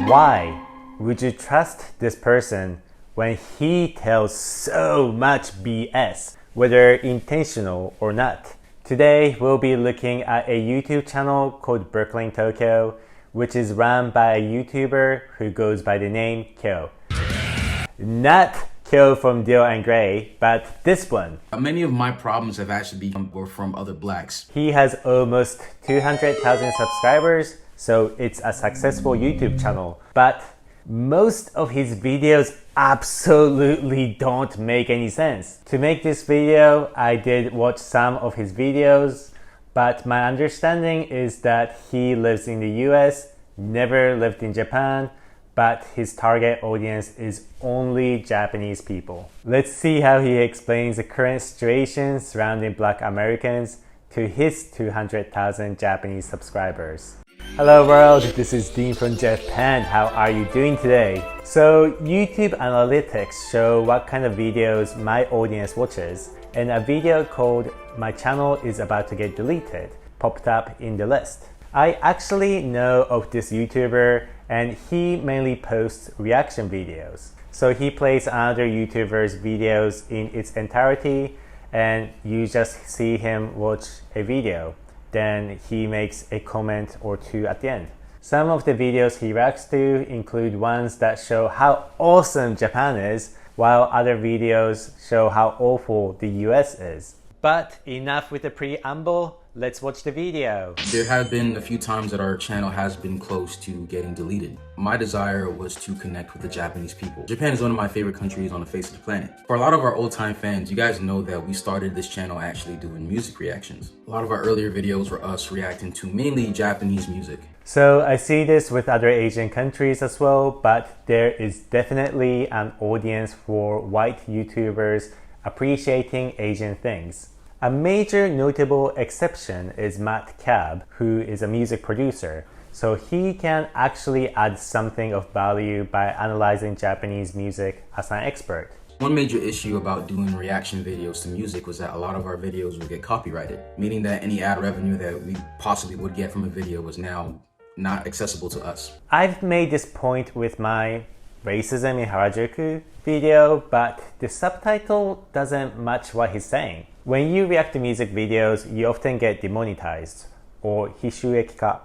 Why would you trust this person when he tells so much BS, whether intentional or not? Today, we'll be looking at a YouTube channel called BrooklynTokyo, which is run by a YouTuber who goes by the name Kyou. Not Kyou from Deal and Grey, but this one. Many of my problems have actually been from other blacks. He has almost 200,000 subscribers, so it's a successful YouTube channel. But most of his videos absolutely don't make any sense. To make this video, I did watch some of his videos, but my understanding is that he lives in the US, never lived in Japan, but his target audience is only Japanese people. Let's see how he explains the current situation surrounding Black Americans to his 200,000 Japanese subscribers. Hello world, this is Dean from Japan. How are you doing today? So YouTube analytics show what kind of videos my audience watches, and a video called "My channel is about to get deleted" popped up in the list. I actually know of this YouTuber, and he mainly posts reaction videos. So he plays another YouTuber's videos in its entirety, and you just see him watch a video. Then he makes a comment or two at the end. Some of the videos he reacts to include ones that show how awesome Japan is, while other videos show how awful the US is. But enough with the preamble, let's watch the video. There have been a few times that our channel has been close to getting deleted. My desire was to connect with the Japanese people. Japan is one of my favorite countries on the face of the planet. For a lot of our old-time fans, you guys know that we started this channel actually doing music reactions. A lot of our earlier videos were us reacting to mainly Japanese music. So I see this with other Asian countries as well, but there is definitely an audience for white YouTubers appreciating Asian things. A major notable exception is Matt Cab, who is a music producer. So he can actually add something of value by analyzing Japanese music as an expert. One major issue about doing reaction videos to music was that a lot of our videos would get copyrighted, meaning that any ad revenue that we possibly would get from a video was now not accessible to us. I've made this point with my Racism in Harajuku video, but the subtitle doesn't match what he's saying. When you react to music videos, you often get demonetized, or hishuekika.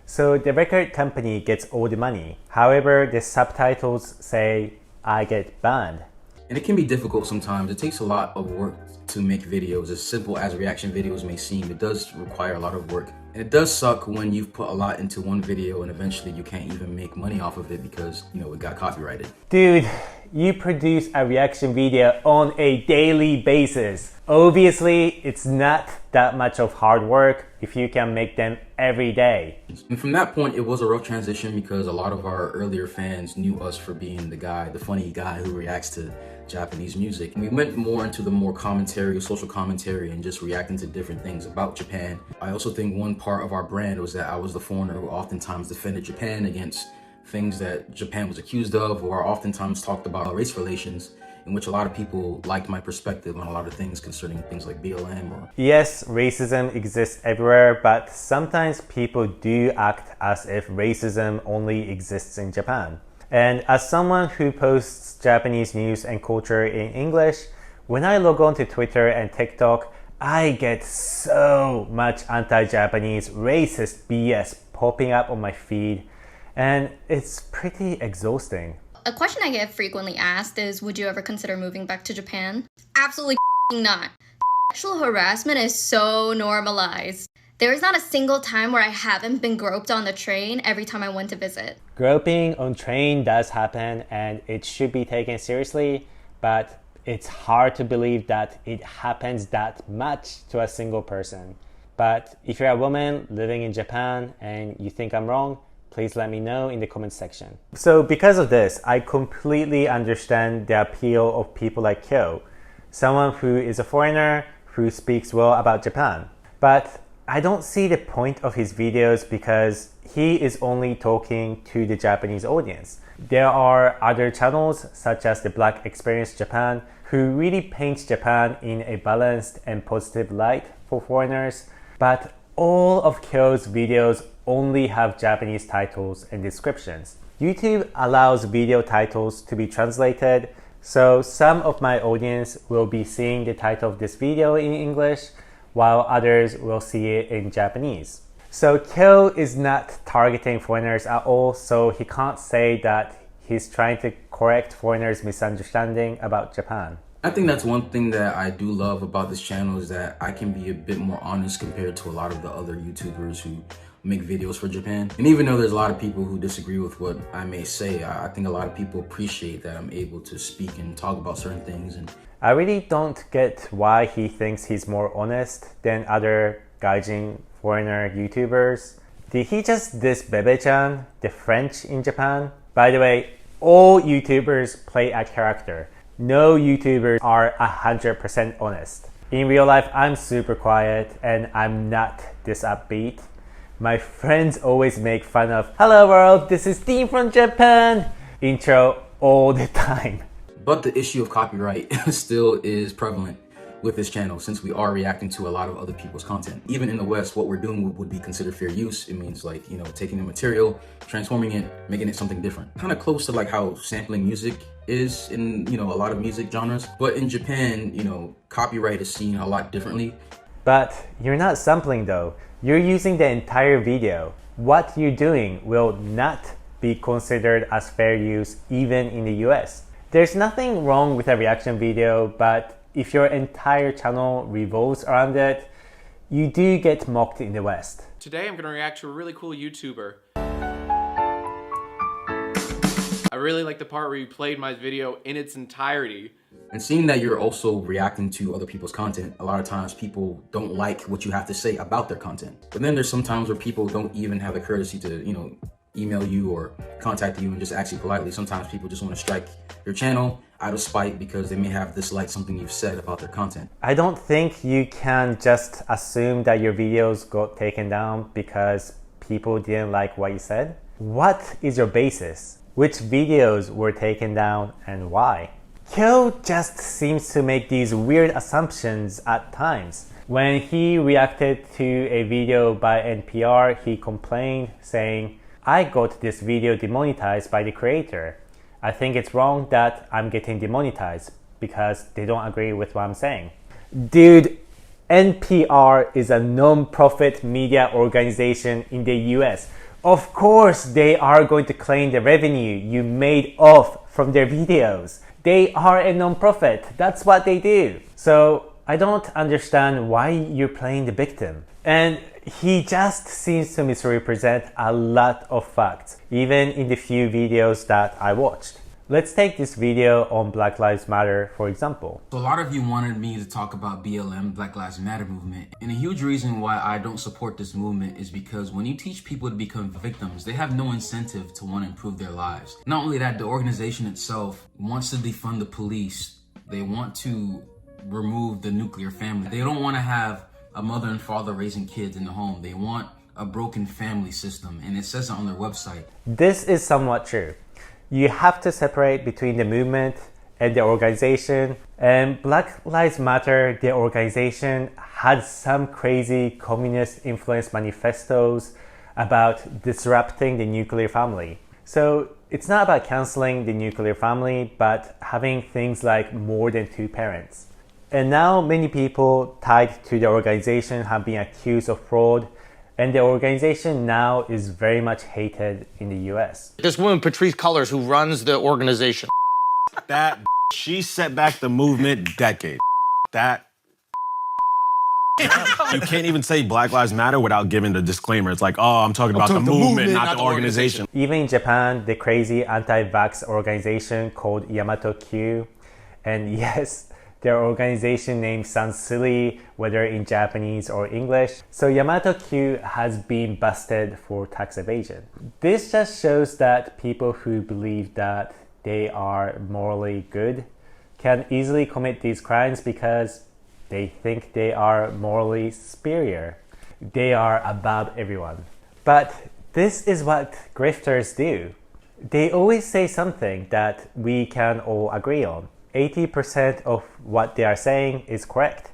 So the record company gets all the money. However, the subtitles say, I get banned. And it can be difficult sometimes. It takes a lot of work to make videos. As simple as reaction videos may seem, it does require a lot of work. And it does suck when you've put a lot into one video and eventually you can't even make money off of it because, it got copyrighted. Dude, you produce a reaction video on a daily basis. Obviously, it's not that much of hard work if you can make them every day. And from that point, it was a rough transition because a lot of our earlier fans knew us for being the funny guy who reacts to Japanese music. And we went more into the more commentary, social commentary, and just reacting to different things about Japan. I also think one part of our brand was that I was the foreigner who oftentimes defended Japan against things that Japan was accused of, or oftentimes talked about race relations, in which a lot of people liked my perspective on a lot of things concerning things like BLM. Yes, racism exists everywhere, but sometimes people do act as if racism only exists in Japan. And as someone who posts Japanese news and culture in English, when I log on to Twitter and TikTok, I get so much anti-Japanese racist BS popping up on my feed, and it's pretty exhausting. A question I get frequently asked is, would you ever consider moving back to Japan? Absolutely not. Sexual harassment is so normalized. There is not a single time where I haven't been groped on the train every time I went to visit. Groping on train does happen and it should be taken seriously, but it's hard to believe that it happens that much to a single person. But if you're a woman living in Japan and you think I'm wrong, please let me know in the comment section. So because of this, I completely understand the appeal of people like Kyou, someone who is a foreigner who speaks well about Japan. But I don't see the point of his videos because he is only talking to the Japanese audience. There are other channels such as the Black Experience Japan who really paints Japan in a balanced and positive light for foreigners, but all of Kyou's videos only have Japanese titles and descriptions. YouTube allows video titles to be translated, so some of my audience will be seeing the title of this video in English, while others will see it in Japanese. So Kyou is not targeting foreigners at all, so he can't say that he's trying to correct foreigners' misunderstanding about Japan. I think that's one thing that I do love about this channel is that I can be a bit more honest compared to a lot of the other YouTubers who make videos for Japan. And even though there's a lot of people who disagree with what I may say, I think a lot of people appreciate that I'm able to speak and talk about certain things. And I really don't get why he thinks he's more honest than other gaijin foreigner YouTubers. Did he just diss Bebe-chan, the French in Japan? By the way, all YouTubers play a character. No YouTubers are 100% honest. In real life, I'm super quiet and I'm not this upbeat. My friends always make fun of "Hello world, this is Dean from Japan" intro all the time. But the issue of copyright still is prevalent with this channel since we are reacting to a lot of other people's content. Even in the West, what we're doing would be considered fair use. It means like, you know, taking the material, transforming it, making it something different. Kind of close to like how sampling music is in, you know, a lot of music genres. But in Japan, you know, copyright is seen a lot differently. But you're not sampling though. You're using the entire video. What you're doing will not be considered as fair use even in the US. There's nothing wrong with a reaction video, but if your entire channel revolves around it, you do get mocked in the West. Today I'm going to react to a really cool YouTuber. I really like the part where you played my video in its entirety. And seeing that you're also reacting to other people's content, a lot of times people don't like what you have to say about their content. But then there's some times where people don't even have the courtesy to, you know, email you or contact you and just ask you politely. Sometimes people just want to strike your channel out of spite because they may have disliked something you've said about their content. I don't think you can just assume that your videos got taken down because people didn't like what you said. What is your basis? Which videos were taken down and why? Kyou just seems to make these weird assumptions at times. When he reacted to a video by NPR, he complained saying, "I got this video demonetized by the creator. I think it's wrong that I'm getting demonetized because they don't agree with what I'm saying." Dude, NPR is a non-profit media organization in the US. Of course they are going to claim the revenue you made off from their videos. They are a non-profit. That's what they do. So I don't understand why you're playing the victim. And he just seems to misrepresent a lot of facts, even in the few videos that I watched. Let's take this video on Black Lives Matter, for example. So a lot of you wanted me to talk about BLM, Black Lives Matter movement. And a huge reason why I don't support this movement is because when you teach people to become victims, they have no incentive to want to improve their lives. Not only that, the organization itself wants to defund the police. They want to remove the nuclear family. They don't want to have a mother and father raising kids in the home. They want a broken family system, and it says it on their website. This is somewhat true. You have to separate between the movement and the organization. And Black Lives Matter, the organization, had some crazy communist-influenced manifestos about disrupting the nuclear family. So it's not about canceling the nuclear family, but having things like more than 2 parents. And now many people tied to the organization have been accused of fraud, and the organization now is very much hated in the US. This woman, Patrice Cullors, who runs the organization. That she set back the movement decade. That you can't even say Black Lives Matter without giving the disclaimer. It's like, oh, I'm talking about the movement, not the organization. Even in Japan, the crazy anti-vax organization called Yamato Q, and yes, their organization name sounds silly, whether in Japanese or English. So Yamato Q has been busted for tax evasion. This just shows that people who believe that they are morally good can easily commit these crimes because they think they are morally superior. They are above everyone. But this is what grifters do. They always say something that we can all agree on. 80% of what they are saying is correct,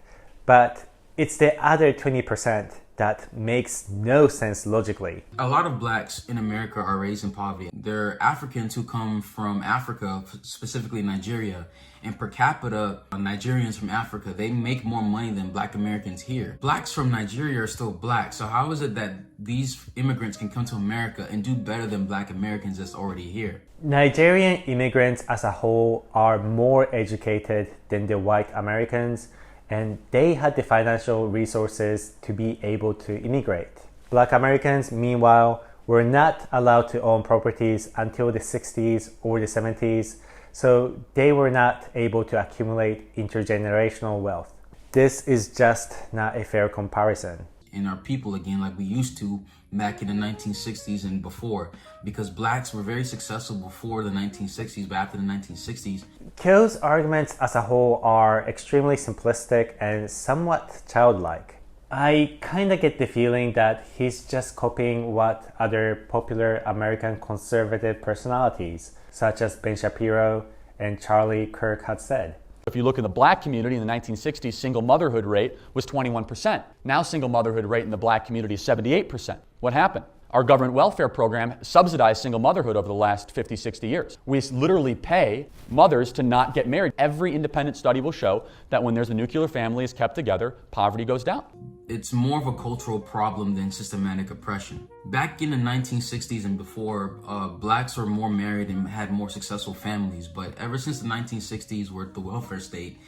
but it's the other 20% that makes no sense logically. A lot of blacks in America are raised in poverty. They're Africans who come from Africa, specifically Nigeria. And per capita, Nigerians from Africa, they make more money than black Americans here. Blacks from Nigeria are still black. So how is it that these immigrants can come to America and do better than black Americans that's already here? Nigerian immigrants as a whole are more educated than the white Americans, and they had the financial resources to be able to immigrate. Black Americans, meanwhile, were not allowed to own properties until the 60s or the 70s, so they were not able to accumulate intergenerational wealth. This is just not a fair comparison. And our people again, like we used to back in the 1960s and before, because blacks were very successful before the 1960s, but after the 1960s. Kyou's arguments as a whole are extremely simplistic and somewhat childlike. I kinda get the feeling that he's just copying what other popular American conservative personalities, such as Ben Shapiro and Charlie Kirk, had said. If you look at the black community in the 1960s, single motherhood rate was 21%. Now single motherhood rate in the black community is 78%. What happened? Our government welfare program subsidized single motherhood over the last 50, 60 years. We literally pay mothers to not get married. Every independent study will show that when there's a nuclear family is kept together, poverty goes down. It's more of a cultural problem than systematic oppression. Back in the 1960s and before, blacks were more married and had more successful families. But ever since the 1960s, with the welfare state,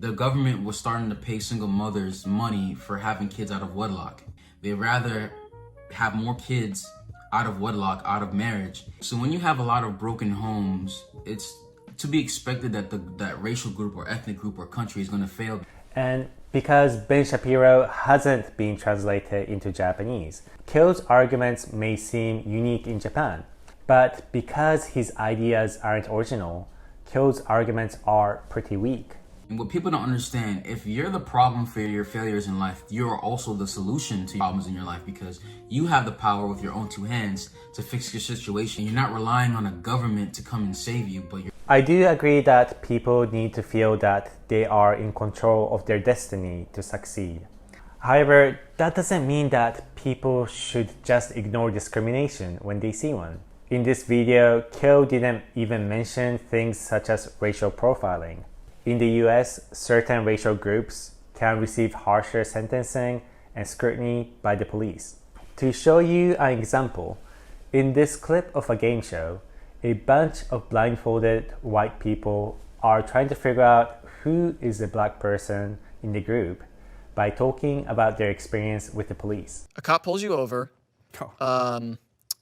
the government was starting to pay single mothers money for having kids out of wedlock. They'd rather have more kids out of wedlock, out of marriage. So when you have a lot of broken homes, it's to be expected that that racial group or ethnic group or country is going to fail. And because Ben Shapiro hasn't been translated into Japanese, Kyou's arguments may seem unique in Japan, but because his ideas aren't original, Kyou's arguments are pretty weak. And what people don't understand, if you're the problem for your failures in life, you're also the solution to problems in your life, because you have the power with your own two hands to fix your situation. You're not relying on a government to come and save you, but I do agree that people need to feel that they are in control of their destiny to succeed. However, that doesn't mean that people should just ignore discrimination when they see one. In this video, Kyou didn't even mention things such as racial profiling. In the US, certain racial groups can receive harsher sentencing and scrutiny by the police. To show you an example, in this clip of a game show, a bunch of blindfolded white people are trying to figure out who is the black person in the group by talking about their experience with the police. A cop pulls you over.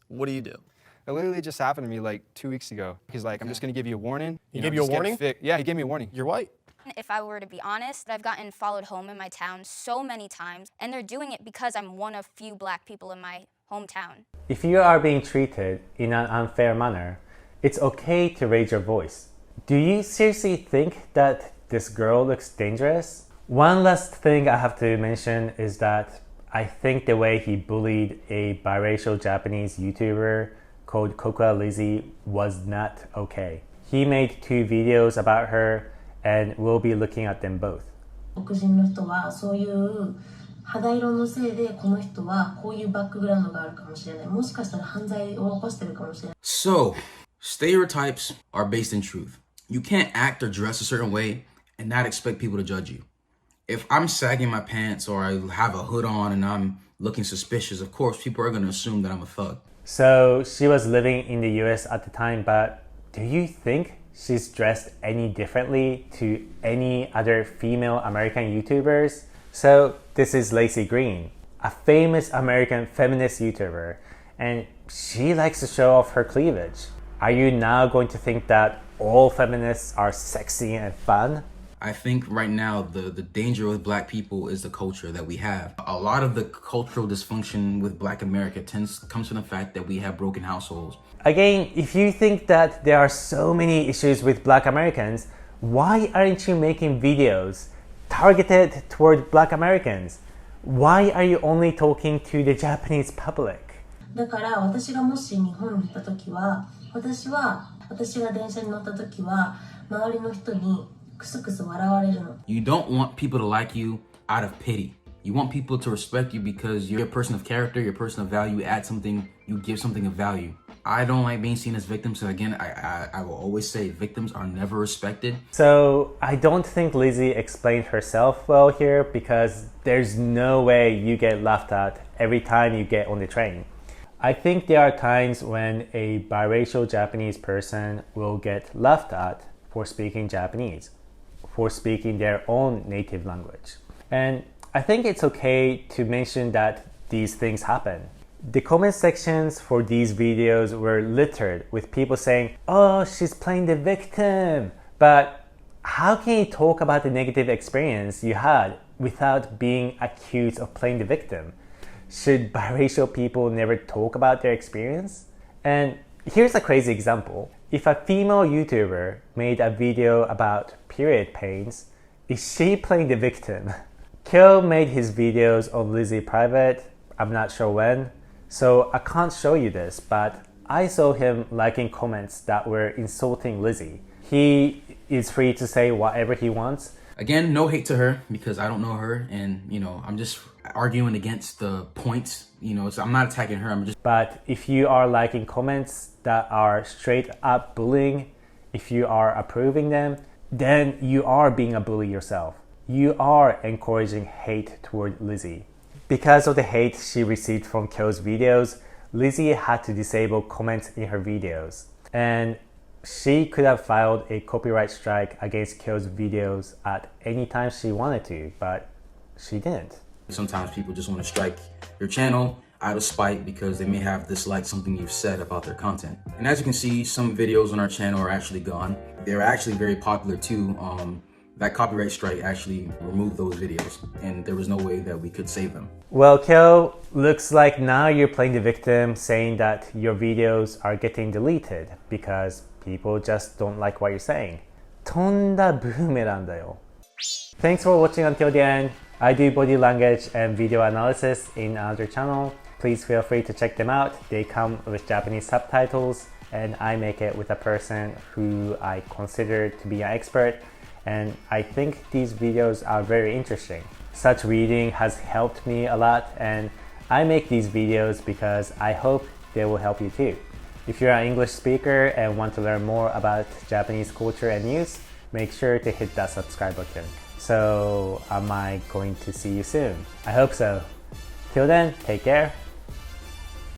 What do you do? It literally just happened to me like 2 weeks ago. He's like, I'm just gonna give you a warning. He gave you a warning? Yeah, he gave me a warning. You're white. If I were to be honest, I've gotten followed home in my town so many times, and they're doing it because I'm one of few black people in my hometown. If you are being treated in an unfair manner, it's okay to raise your voice. Do you seriously think that this girl looks dangerous? One last thing I have to mention is that I think the way he bullied a biracial Japanese YouTuber called Coca Lizzie was not okay. He made 2 videos about her, and we'll be looking at them both. 黒人の人はそういう肌色のせいでこの人はこういうバックグラウンドがあるかもしれない。もしかしたら犯罪を起こしてるかもしれない。 So, stereotypes are based in truth. You can't act or dress a certain way and not expect people to judge you. If I'm sagging my pants or I have a hood on and I'm looking suspicious, of course people are going to assume that I'm a thug. So she was living in the US at the time, but do you think she's dressed any differently to any other female American YouTubers? So this is Lacey Green, a famous American feminist YouTuber, and she likes to show off her cleavage. Are you now going to think that all feminists are sexy and fun? I think right now the danger with black people is the culture that we have. A lot of the cultural dysfunction with black America comes from the fact that we have broken households. Again, if you think that there are so many issues with black Americans, why aren't you making videos targeted toward black Americans? Why are you only talking to the Japanese public? だから私がもし日本に行った時は、私が電車に乗った時は、周りの人にクスクス笑われるの。 You don't want people to like you out of pity. You want people to respect you because you're a person of character, you're a person of value, you add something, you give something of value. I don't like being seen as victims, so again, I will always say victims are never respected. So I don't think Lizzie explained herself well here, because there's no way you get laughed at every time you get on the train. I think there are times when a biracial Japanese person will get laughed at for speaking Japanese, for speaking their own native language. And I think it's okay to mention that these things happen. The comment sections for these videos were littered with people saying, "Oh, she's playing the victim." But how can you talk about the negative experience you had without being accused of playing the victim? Should biracial people never talk about their experience? And here's a crazy example. If a female YouTuber made a video about period pains, is she playing the victim? Kyou made his videos on Lizzie private, I'm not sure when, so I can't show you this, but I saw him liking comments that were insulting Lizzie. He is free to say whatever he wants. Again, no hate to her because I don't know her, and I'm just arguing against the points. So I'm not attacking her. But if you are liking comments that are straight up bullying, if you are approving them, then you are being a bully yourself. You are encouraging hate toward Lizzie. Because of the hate she received from Kyou's videos, Lizzie had to disable comments in her videos. And she could have filed a copyright strike against Kyou's videos at any time she wanted to, but she didn't. Sometimes people just want to strike your channel out of spite because they may have disliked something you've said about their content. And as you can see, some videos on our channel are actually gone. They're actually very popular too. That copyright strike actually removed those videos, and there was no way that we could save them. Well, Kyou, looks like now you're playing the victim, saying that your videos are getting deleted because people just don't like what you're saying. 飛んだブーメランだよ. Thanks for watching until the end. I do body language and video analysis in another channel. Please feel free to check them out. They come with Japanese subtitles, and I make it with a person who I consider to be an expert. And I think these videos are very interesting. Such reading has helped me a lot, and I make these videos because I hope they will help you too. If you're an English speaker and want to learn more about Japanese culture and news, make sure to hit that subscribe button. So am I going to see you soon? I hope so. Till then, take care.